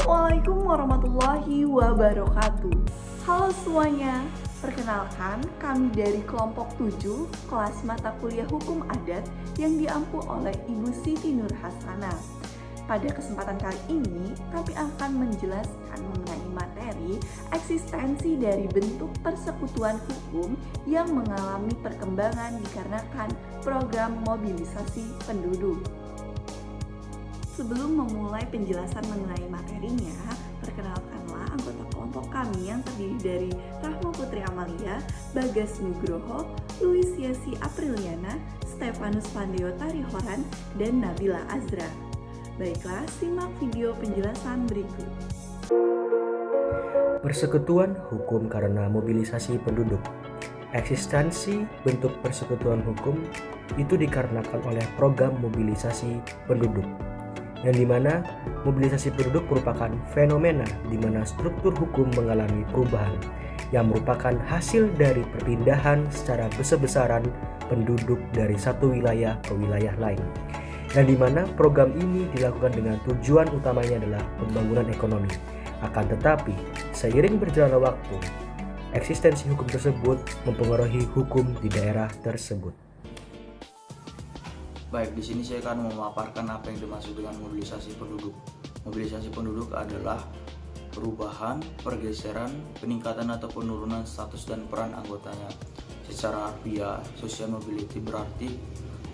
Assalamualaikum warahmatullahi wabarakatuh. Halo semuanya, perkenalkan kami dari kelompok 7 kelas mata kuliah hukum adat yang diampu oleh Ibu Siti Nur Hasanah. Pada kesempatan kali ini, kami akan menjelaskan mengenai materi eksistensi dari bentuk persekutuan hukum yang mengalami perkembangan dikarenakan program mobilisasi penduduk. Sebelum memulai penjelasan mengenai materinya, perkenalkanlah anggota kelompok kami yang terdiri dari Rahma Putri Amalia, Bagas Nugroho, Luis Yesi Apriliana, Stefanus Pandeo Tarihoran, dan Nabila Azra. Baiklah, simak video penjelasan berikut. Persekutuan hukum karena mobilisasi penduduk. Eksistensi bentuk persekutuan hukum itu dikarenakan oleh program mobilisasi penduduk, yang dimana mobilisasi penduduk merupakan fenomena di mana struktur hukum mengalami perubahan yang merupakan hasil dari perpindahan secara besar-besaran penduduk dari satu wilayah ke wilayah lain, dan di mana program ini dilakukan dengan tujuan utamanya adalah pembangunan ekonomi. Akan tetapi, seiring berjalannya waktu, eksistensi hukum tersebut mempengaruhi hukum di daerah tersebut. Baik, di sini saya akan memaparkan apa yang dimaksud dengan mobilisasi penduduk. Mobilisasi penduduk adalah perubahan, pergeseran, peningkatan atau penurunan status dan peran anggotanya. Secara harfiah, social mobility berarti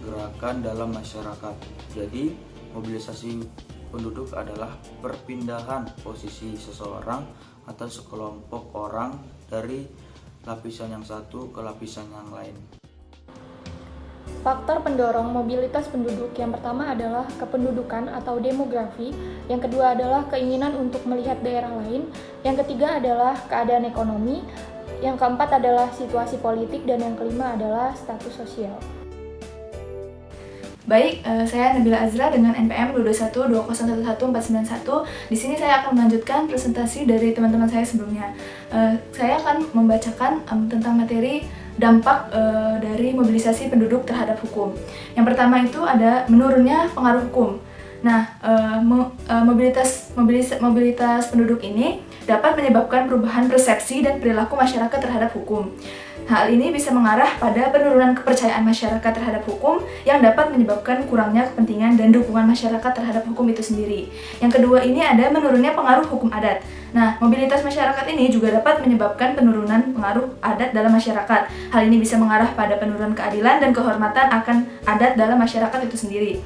gerakan dalam masyarakat. Jadi, mobilisasi penduduk adalah perpindahan posisi seseorang atau sekelompok orang dari lapisan yang satu ke lapisan yang lain. Faktor pendorong mobilitas penduduk yang pertama adalah kependudukan atau demografi, yang kedua adalah keinginan untuk melihat daerah lain, yang ketiga adalah keadaan ekonomi, yang keempat adalah situasi politik, dan yang kelima adalah status sosial. Baik, saya Nabila Azra dengan NPM 22120114991. Di sini saya akan melanjutkan presentasi dari teman-teman saya sebelumnya. Saya akan membacakan tentang materi dampak dari mobilisasi penduduk terhadap hukum. Yang pertama itu ada menurunnya pengaruh hukum. Nah, mobilitas penduduk ini dapat menyebabkan perubahan persepsi dan perilaku masyarakat terhadap hukum. Hal ini bisa mengarah pada penurunan kepercayaan masyarakat terhadap hukum yang dapat menyebabkan kurangnya kepentingan dan dukungan masyarakat terhadap hukum itu sendiri. Yang kedua ini ada menurunnya pengaruh hukum adat. Nah, mobilitas masyarakat ini juga dapat menyebabkan penurunan pengaruh adat dalam masyarakat. Hal ini bisa mengarah pada penurunan keadilan dan kehormatan akan adat dalam masyarakat itu sendiri.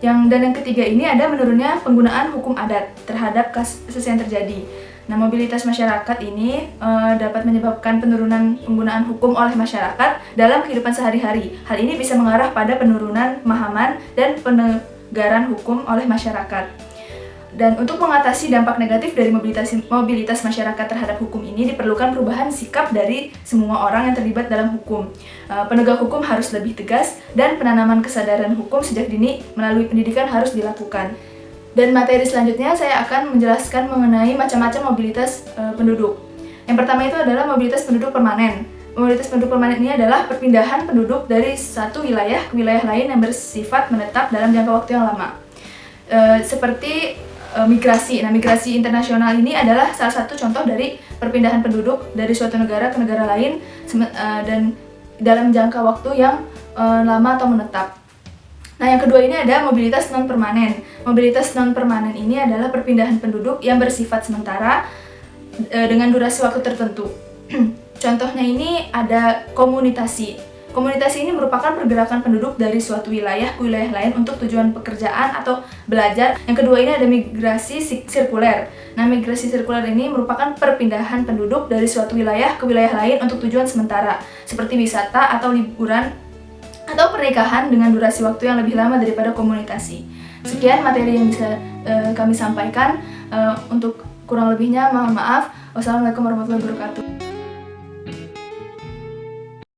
Dan yang ketiga ini ada menurunnya penggunaan hukum adat terhadap kasus yang terjadi. Nah, mobilitas masyarakat ini dapat menyebabkan penurunan penggunaan hukum oleh masyarakat dalam kehidupan sehari-hari. Hal ini bisa mengarah pada penurunan pemahaman dan penegaran hukum oleh masyarakat. Dan untuk mengatasi dampak negatif dari mobilitas masyarakat terhadap hukum ini diperlukan perubahan sikap dari semua orang yang terlibat dalam hukum. Penegak hukum harus lebih tegas dan penanaman kesadaran hukum sejak dini melalui pendidikan harus dilakukan. Dan materi selanjutnya saya akan menjelaskan mengenai macam-macam mobilitas penduduk. Yang pertama itu adalah mobilitas penduduk permanen. Mobilitas penduduk permanen ini adalah perpindahan penduduk dari satu wilayah ke wilayah lain yang bersifat menetap dalam jangka waktu yang lama. Seperti migrasi. Nah, migrasi internasional ini adalah salah satu contoh dari perpindahan penduduk dari suatu negara ke negara lain dan dalam jangka waktu yang lama atau menetap. Nah, yang kedua ini ada mobilitas non-permanen. Mobilitas non-permanen ini adalah perpindahan penduduk yang bersifat sementara dengan durasi waktu tertentu. Contohnya ini ada komunitasi. Komunitasi ini merupakan pergerakan penduduk dari suatu wilayah ke wilayah lain untuk tujuan pekerjaan atau belajar. Yang kedua ini ada migrasi sirkuler. Nah, migrasi sirkuler ini merupakan perpindahan penduduk dari suatu wilayah ke wilayah lain untuk tujuan sementara, seperti wisata atau liburan atau pernikahan dengan durasi waktu yang lebih lama daripada komunitasi. Sekian materi yang bisa kami sampaikan. Untuk kurang lebihnya mohon maaf. Wassalamualaikum warahmatullahi wabarakatuh.